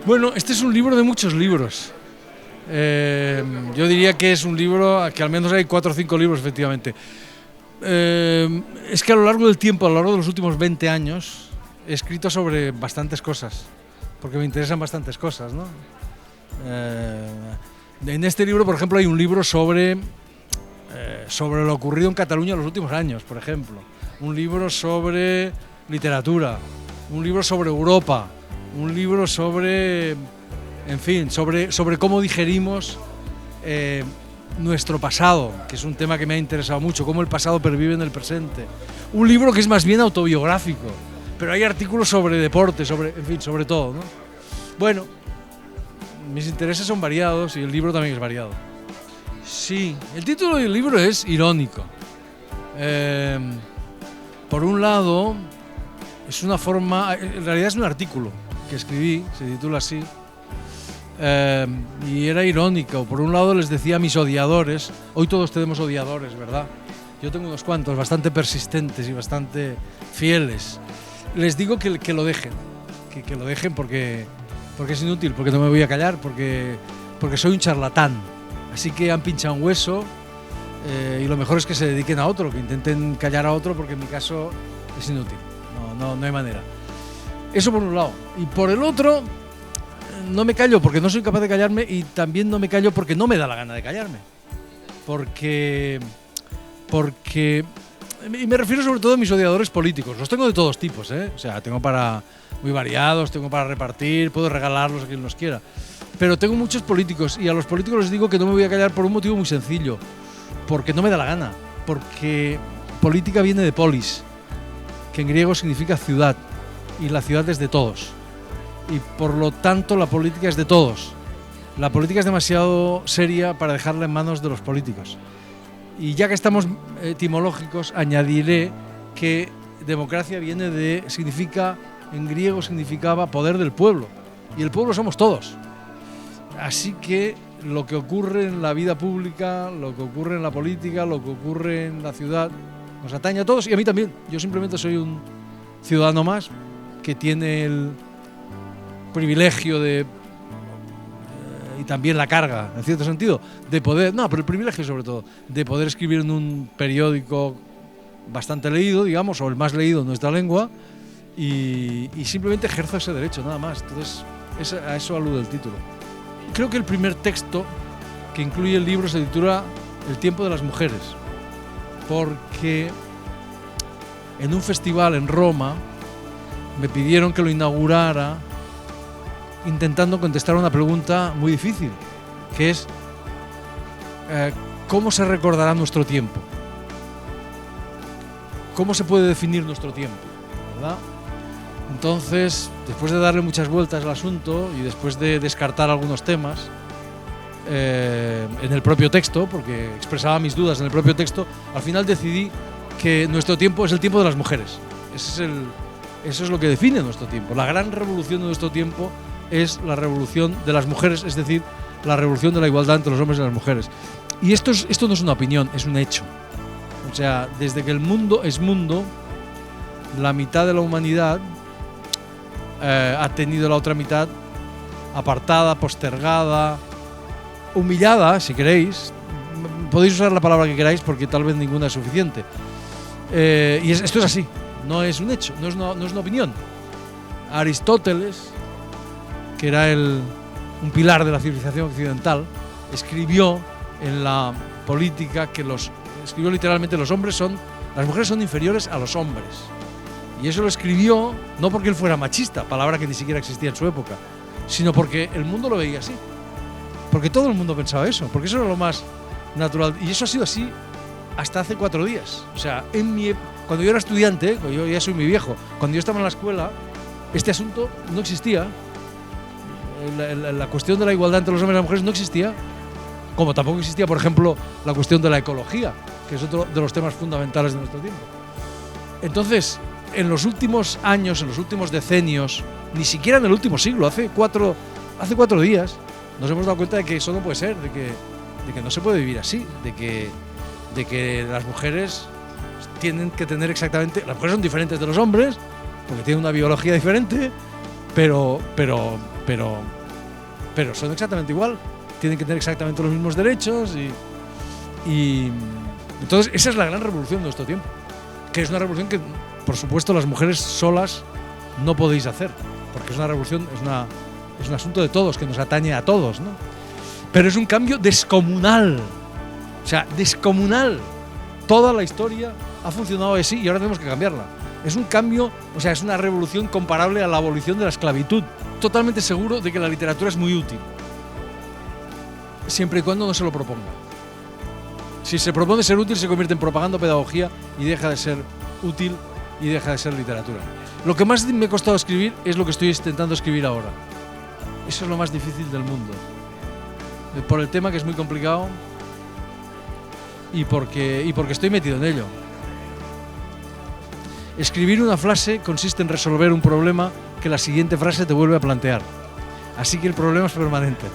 Bueno, este es un libro de muchos libros. Yo diría que es un libro, que al menos hay 4 o 5 libros, efectivamente. Es que a lo largo del tiempo, a lo largo de los últimos 20 años, he escrito sobre bastantes cosas, porque me interesan bastantes cosas, ¿no? En este libro, por ejemplo, hay un libro sobre lo ocurrido en Cataluña en los últimos años, por ejemplo. Un libro sobre literatura, un libro sobre Europa, un libro sobre, en fin, sobre cómo digerimos nuestro pasado, que es un tema que me ha interesado mucho, cómo el pasado pervive en el presente. Un libro que es más bien autobiográfico, pero hay artículos sobre deporte, en fin, sobre todo, ¿no? Bueno, mis intereses son variados y el libro también es variado. Sí, el título del libro es irónico. Por un lado, es una forma, en realidad es un artículo que escribí, se titula así, y era irónico. Por un lado les decía a mis odiadores, hoy todos tenemos odiadores, ¿verdad? Yo tengo unos cuantos, bastante persistentes y bastante fieles. Les digo que lo dejen, que lo dejen porque es inútil, porque no me voy a callar, porque soy un charlatán. Así que han pinchado un hueso y lo mejor es que se dediquen a otro, que intenten callar a otro, porque en mi caso es inútil, no hay manera. Eso por un lado. Y por el otro, no me callo porque no soy capaz de callarme, y también no me callo porque no me da la gana de callarme. Porque y me refiero sobre todo a mis odiadores políticos. Los tengo de todos tipos, ¿eh? O sea, tengo muy variados, tengo para repartir, puedo regalarlos a quien los quiera. Pero tengo muchos políticos, y a los políticos les digo que no me voy a callar por un motivo muy sencillo. Porque no me da la gana. Porque política viene de polis, que en griego significa ciudad, y la ciudad es de todos. Y por lo tanto la política es de todos. La política es demasiado seria para dejarla en manos de los políticos. Y ya que estamos etimológicos, añadiré que democracia en griego significaba poder del pueblo. Y el pueblo somos todos. Así que lo que ocurre en la vida pública, lo que ocurre en la política, lo que ocurre en la ciudad, nos atañe a todos y a mí también. Yo simplemente soy un ciudadano más que tiene el privilegio y también la carga, en cierto sentido, de poder, pero el privilegio sobre todo, de poder escribir en un periódico bastante leído, digamos, o el más leído en nuestra lengua, y simplemente ejerzo ese derecho, nada más. Entonces, a eso alude el título. Creo que el primer texto que incluye el libro se titula El tiempo de las mujeres, porque en un festival en Roma me pidieron que lo inaugurara intentando contestar una pregunta muy difícil, que es ¿cómo se recordará nuestro tiempo? ¿Cómo se puede definir nuestro tiempo? ¿Verdad? Entonces, después de darle muchas vueltas al asunto y después de descartar algunos temas en el propio texto, porque expresaba mis dudas en el propio texto, al final decidí que nuestro tiempo es el tiempo de las mujeres. Eso es lo que define nuestro tiempo. La gran revolución de nuestro tiempo es la revolución de las mujeres, es decir, la revolución de la igualdad entre los hombres y las mujeres. Y esto no es una opinión, es un hecho. O sea, desde que el mundo es mundo, la mitad de la humanidad ha tenido la otra mitad apartada, postergada, humillada, si queréis. Podéis usar la palabra que queráis porque tal vez ninguna es suficiente. Y esto es así, no es un hecho, no es una opinión. Aristóteles, que era un pilar de la civilización occidental, escribió en la política escribió literalmente las mujeres son inferiores a los hombres. Y eso lo escribió no porque él fuera machista, palabra que ni siquiera existía en su época, sino porque el mundo lo veía así. Porque todo el mundo pensaba eso, porque eso era lo más natural. Y eso ha sido así hasta hace 4 días. O sea, cuando yo era estudiante, yo ya soy muy viejo, cuando yo estaba en la escuela, este asunto no existía. La cuestión de la igualdad entre los hombres y las mujeres no existía, como tampoco existía, por ejemplo, la cuestión de la ecología, que es otro de los temas fundamentales de nuestro tiempo. Entonces, en los últimos años, en los últimos decenios, ni siquiera en el último siglo, hace 4 días, nos hemos dado cuenta de que eso no puede ser, de que no se puede vivir así, de que las mujeres tienen que tener exactamente... Las mujeres son diferentes de los hombres, porque tienen una biología diferente, pero pero son exactamente igual, tienen que tener exactamente los mismos derechos y entonces esa es la gran revolución de nuestro tiempo, que es una revolución que por supuesto las mujeres solas no podéis hacer, porque es una revolución, es un asunto de todos, que nos atañe a todos, ¿no? Pero es un cambio descomunal, o sea, descomunal. Toda la historia ha funcionado así y ahora tenemos que cambiarla. Es un cambio, o sea, es una revolución comparable a la abolición de la esclavitud. Totalmente seguro de que la literatura es muy útil, siempre y cuando no se lo proponga. Si se propone ser útil, se convierte en propaganda o pedagogía y deja de ser útil y deja de ser literatura. Lo que más me ha costado escribir es lo que estoy intentando escribir ahora. Eso es lo más difícil del mundo. Por el tema, que es muy complicado, y porque estoy metido en ello. Escribir una frase consiste en resolver un problema que la siguiente frase te vuelve a plantear. Así que el problema es permanente.